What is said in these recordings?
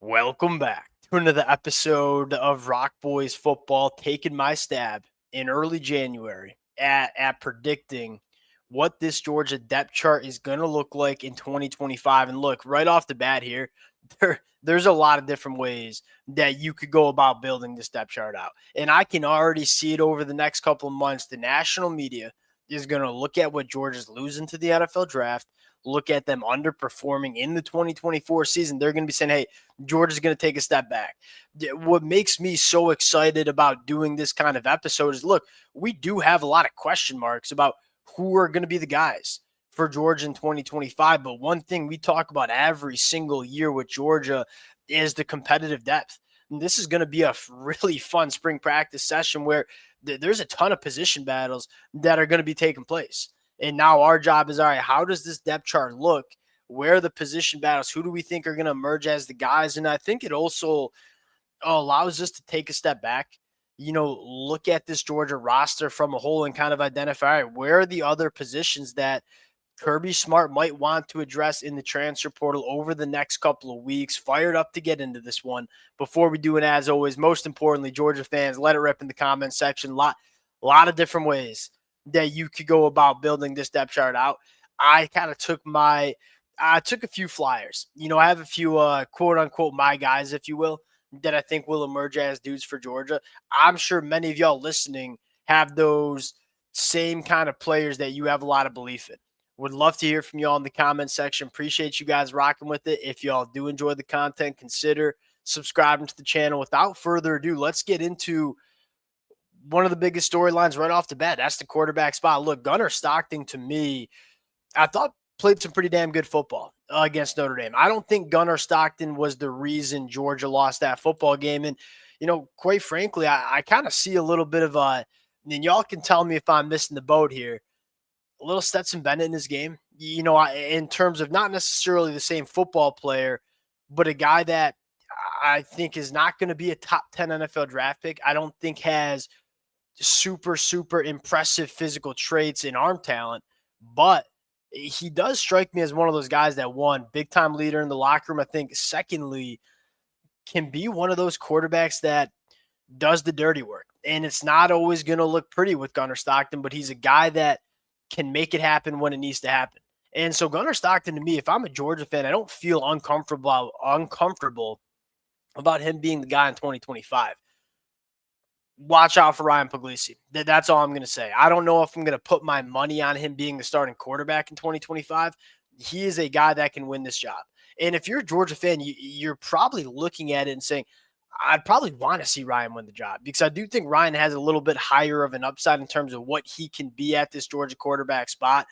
Welcome back to another episode of Rock Boys Football, taking my stab in early January at predicting what this Georgia depth chart is going to look like in 2025. And look, right off the bat here, there's a lot of different ways that you could go about building this depth chart out. And I can already see it over the next couple of months. The national media is going to look at what Georgia's losing to the NFL draft, look at them underperforming in the 2024 season. They're going to be saying, hey, Georgia's going to take a step back. What makes me so excited about doing this kind of episode is, look, we do have a lot of question marks about who are going to be the guys for Georgia in 2025. But one thing we talk about every single year with Georgia is the competitive depth. And this is going to be a really fun spring practice session where there's a ton of position battles that are going to be taking place. And now our job is, all right, how does this depth chart look? Where are the position battles? Who do we think are going to emerge as the guys? And I think it also allows us to take a step back, look at this Georgia roster from a whole and kind of identify where are the other positions that Kirby Smart might want to address in the transfer portal over the next couple of weeks. Fired up to get into this one. Before we do it, as always, most importantly, Georgia fans, let it rip in the comment section. Lot of different ways that you could go about building this depth chart out. I took a few flyers. I have a few quote unquote my guys, if you will, that I think will emerge as dudes for Georgia. I'm sure many of y'all listening have those same kind of players that you have a lot of belief in. Would love to hear from y'all in the comment section. Appreciate you guys rocking with it. If y'all do enjoy the content, consider subscribing to the channel. Without further ado, let's get into one of the biggest storylines right off the bat. That's the quarterback spot. Look, Gunnar Stockton, to me, I thought played some pretty damn good football against Notre Dame. I don't think Gunnar Stockton was the reason Georgia lost that football game. And, quite frankly, I kind of see a little bit of and y'all can tell me if I'm missing the boat here, a little Stetson Bennett in his game, in terms of not necessarily the same football player, but a guy that I think is not going to be a top 10 NFL draft pick. I don't think has super, super impressive physical traits and arm talent, but he does strike me as one of those guys that, one, big-time leader in the locker room. I think, secondly, can be one of those quarterbacks that does the dirty work. And it's not always going to look pretty with Gunnar Stockton, but he's a guy that can make it happen when it needs to happen. And so Gunnar Stockton, to me, if I'm a Georgia fan, I don't feel uncomfortable about him being the guy in 2025. Watch out for Ryan Puglisi. That's all I'm going to say. I don't know if I'm going to put my money on him being the starting quarterback in 2025. He is a guy that can win this job. And if you're a Georgia fan, you're probably looking at it and saying, I'd probably want to see Ryan win the job, because I do think Ryan has a little bit higher of an upside in terms of what he can be at this Georgia quarterback spot.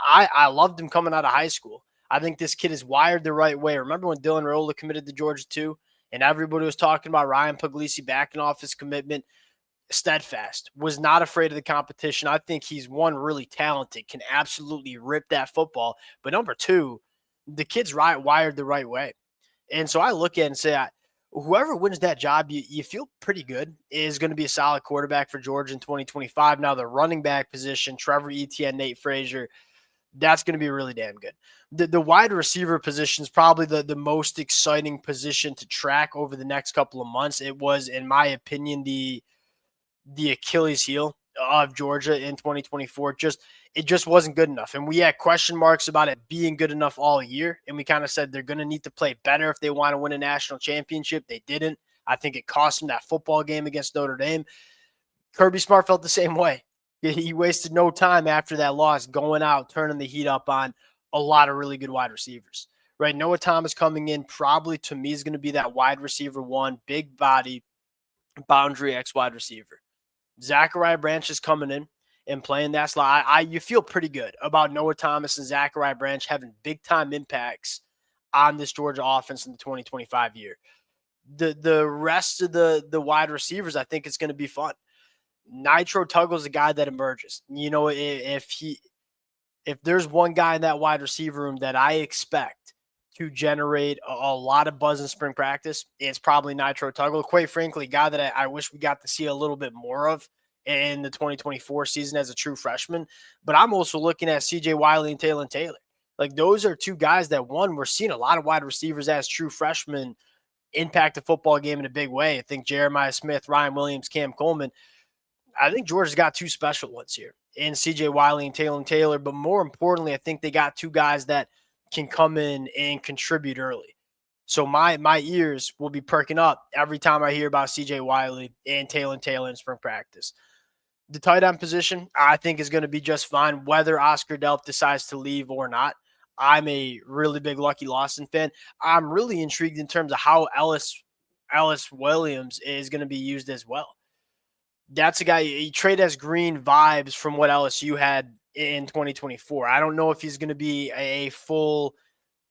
I loved him coming out of high school. I think this kid is wired the right way. Remember when Dylan Raiola committed to Georgia too? And everybody was talking about Ryan Puglisi backing off his commitment. Steadfast, was not afraid of the competition. I think he's, one, really talented, can absolutely rip that football. But number two, the kid's wired the right way. And so I look at it and say, whoever wins that job, you feel pretty good, is going to be a solid quarterback for Georgia in 2025. Now, the running back position, Trevor Etienne, Nate Frazier, that's going to be really damn good. The wide receiver position is probably the most exciting position to track over the next couple of months. It was, in my opinion, the Achilles heel of Georgia in 2024. It just wasn't good enough. And we had question marks about it being good enough all year. And we kind of said they're going to need to play better if they want to win a national championship. They didn't. I think it cost them that football game against Notre Dame. Kirby Smart felt the same way. He wasted no time after that loss going out, turning the heat up on a lot of really good wide receivers. Right? Noah Thomas coming in probably, to me, is going to be that wide receiver one, big body, boundary X wide receiver. Zachariah Branch is coming in and playing that slot. You feel pretty good about Noah Thomas and Zachariah Branch having big-time impacts on this Georgia offense in the 2025 year. The rest of the wide receivers, I think it's going to be fun. Nitro Tuggle is a guy that emerges. If there's one guy in that wide receiver room that I expect to generate a lot of buzz in spring practice, it's probably Nitro Tuggle. Quite frankly, a guy that I wish we got to see a little bit more of in the 2024 season as a true freshman. But I'm also looking at CJ Wiley and Taylor Taylor. Like, those are two guys that, one, we're seeing a lot of wide receivers as true freshmen impact the football game in a big way. I think Jeremiah Smith, Ryan Williams, Cam Coleman. I think Georgia's got two special ones here in CJ Wiley and Taylor. But more importantly, I think they got two guys that can come in and contribute early. So my ears will be perking up every time I hear about CJ Wiley and Taylor in spring practice. The tight end position, I think, is going to be just fine, whether Oscar Delp decides to leave or not. I'm a really big Lucky Lawson fan. I'm really intrigued in terms of how Ellis Williams is going to be used as well. That's a guy, he trade as green vibes from what LSU had in 2024. I don't know if he's going to be a full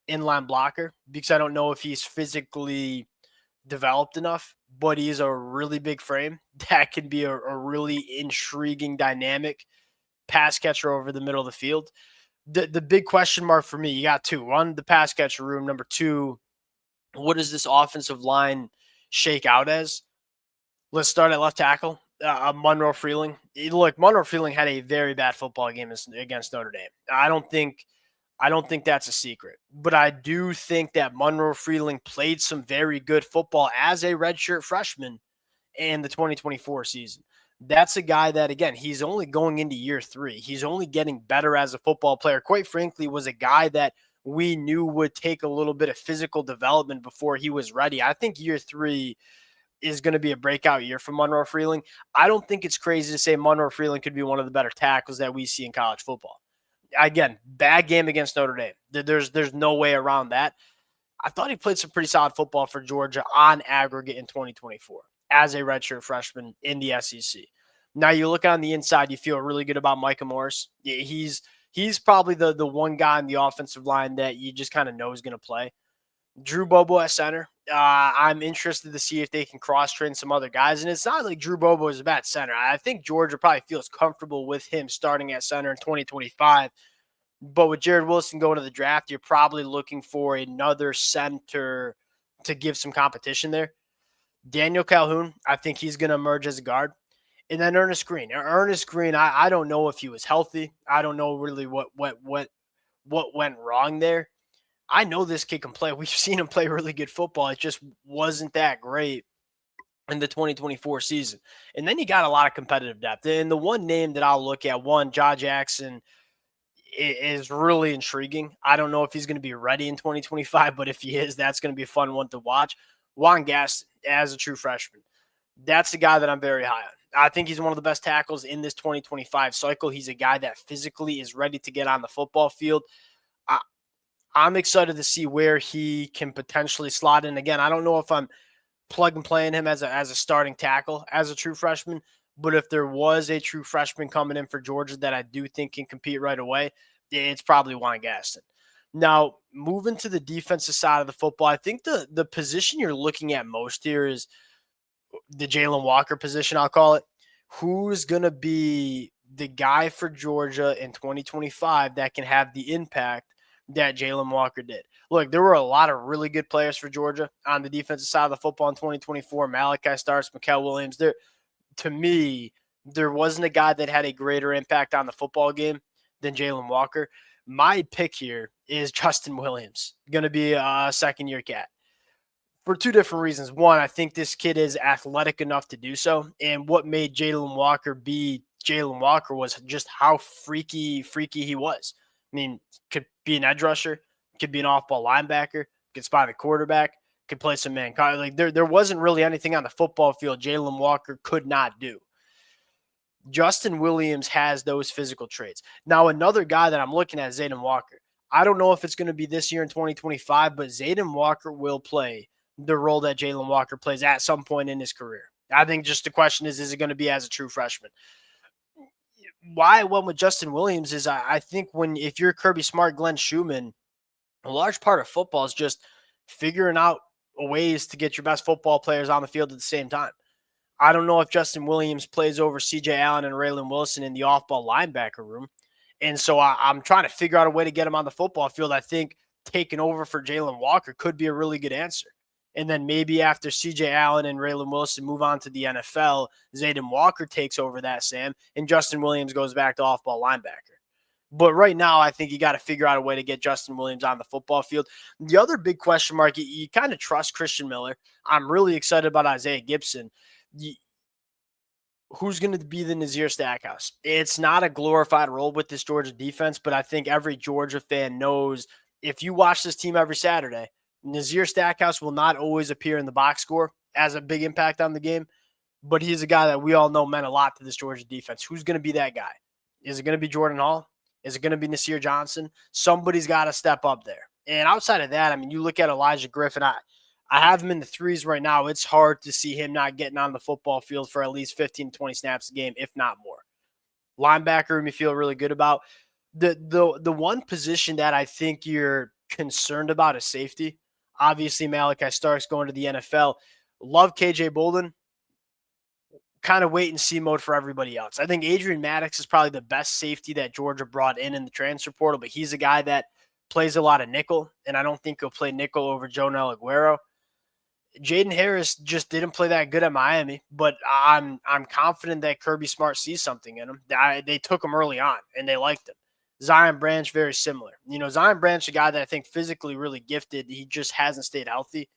inline blocker because I don't know if he's physically developed enough, but he's a really big frame that can be a really intriguing dynamic pass catcher over the middle of the field. The big question mark for me, you got two. One, the pass catcher room. Number two, what does this offensive line shake out as? Let's start at left tackle. Monroe Freeling. Look, Monroe Freeling had a very bad football game against Notre Dame. I don't think that's a secret, but I do think that Monroe Freeling played some very good football as a redshirt freshman in the 2024 season. That's a guy that, again, he's only going into year 3. He's only getting better as a football player. Quite frankly, was a guy that we knew would take a little bit of physical development before he was ready. I think year 3 is going to be a breakout year for Monroe Freeling. I don't think it's crazy to say Monroe Freeling could be one of the better tackles that we see in college football. Again, bad game against Notre Dame. There's no way around that. I thought he played some pretty solid football for Georgia on aggregate in 2024 as a redshirt freshman in the SEC. Now you look on the inside, you feel really good about Micah Morris. He's probably the one guy in the offensive line that you just kind of know is going to play. Drew Bobo at center. I'm interested to see if they can cross-train some other guys. And it's not like Drew Bobo is a bad center. I think Georgia probably feels comfortable with him starting at center in 2025. But with Jared Wilson going to the draft, you're probably looking for another center to give some competition there. Daniel Calhoun, I think he's going to emerge as a guard. And then Ernest Green. I don't know if he was healthy. I don't know really what went wrong there. I know this kid can play. We've seen him play really good football. It just wasn't that great in the 2024 season. And then you got a lot of competitive depth. And the one name that I'll look at, Jaw Jackson, is really intriguing. I don't know if he's going to be ready in 2025, but if he is, that's going to be a fun one to watch. Juan Gaston as a true freshman. That's the guy that I'm very high on. I think he's one of the best tackles in this 2025 cycle. He's a guy that physically is ready to get on the football field. I'm excited to see where he can potentially slot in. Again, I don't know if I'm plug and playing him as a starting tackle as a true freshman, but if there was a true freshman coming in for Georgia that I do think can compete right away, it's probably Juan Gaston. Now, moving to the defensive side of the football, I think the position you're looking at most here is the Jalen Walker position, I'll call it. Who's going to be the guy for Georgia in 2025 that can have the impact that Jalen Walker did? Look, there were a lot of really good players for Georgia on the defensive side of the football in 2024. Malachi Starks, Mikael Williams. To me, there wasn't a guy that had a greater impact on the football game than Jalen Walker. My pick here is Justin Williams, going to be a second-year cat. For two different reasons. One, I think this kid is athletic enough to do so. And what made Jalen Walker be Jalen Walker was just how freaky he was. I mean, could be an edge rusher, could be an off-ball linebacker, could spot a quarterback, could play some man. Like there wasn't really anything on the football field Jalen Walker could not do. Justin Williams has those physical traits. Now, another guy that I'm looking at is Zayden Walker. I don't know if it's going to be this year in 2025, but Zayden Walker will play the role that Jalen Walker plays at some point in his career. I think just the question is it going to be as a true freshman? Why I went with Justin Williams is I think if you're Kirby Smart, Glenn Schumann, a large part of football is just figuring out ways to get your best football players on the field at the same time. I don't know if Justin Williams plays over C.J. Allen and Raylan Wilson in the off-ball linebacker room. And so I'm trying to figure out a way to get him on the football field. I think taking over for Jalen Walker could be a really good answer. And then maybe after C.J. Allen and Raylan Wilson move on to the NFL, Zayden Walker takes over that, Sam, and Justin Williams goes back to off-ball linebacker. But right now, I think you got to figure out a way to get Justin Williams on the football field. The other big question mark, you kind of trust Christian Miller. I'm really excited about Isaiah Gibson. Who's going to be the Nazir Stackhouse? It's not a glorified role with this Georgia defense, but I think every Georgia fan knows if you watch this team every Saturday, Nazir Stackhouse will not always appear in the box score as a big impact on the game, but he's a guy that we all know meant a lot to this Georgia defense. Who's going to be that guy? Is it going to be Jordan Hall? Is it going to be Nasir Johnson? Somebody's got to step up there. And outside of that, I mean, you look at Elijah Griffin. I have him in the threes right now. It's hard to see him not getting on the football field for at least 15, 20 snaps a game, if not more. Linebacker, me feel really good about. The one position that I think you're concerned about is safety. Obviously, Malachi Stark's going to the NFL. Love KJ Bolden. Kind of wait and see mode for everybody else. I think Adrian Maddox is probably the best safety that Georgia brought in the transfer portal, but he's a guy that plays a lot of nickel, and I don't think he'll play nickel over Jonel Aguero. Jaden Harris just didn't play that good at Miami, but I'm confident that Kirby Smart sees something in him. They took him early on, and they liked him. Zion Branch, very similar. Zion Branch, a guy that I think physically really gifted. He just hasn't stayed healthy.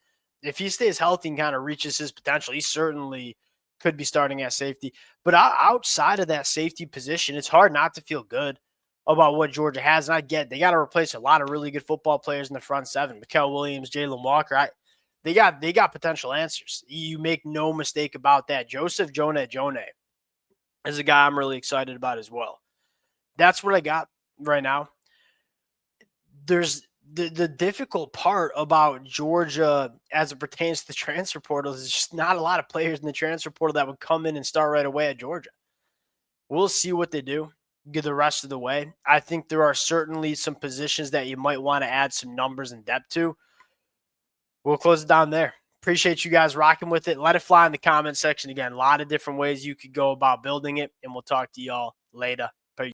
If he stays healthy and kind of reaches his potential, he certainly could be starting at safety. But outside of that safety position, it's hard not to feel good about what Georgia has. And I get they got to replace a lot of really good football players in the front seven. Mikael Williams, Jalen Walker. They got potential answers. You make no mistake about that. Joseph Jonah is a guy I'm really excited about as well. That's what I got right now. There's the difficult part about Georgia as it pertains to the transfer portal is just not a lot of players in the transfer portal that would come in and start right away at Georgia. We'll see what they do get the rest of the way. I think there are certainly some positions that you might want to add some numbers and depth to. We'll close it down there. Appreciate you guys rocking with it. Let it fly in the comment section. Again, a lot of different ways you could go about building it, and we'll talk to y'all later.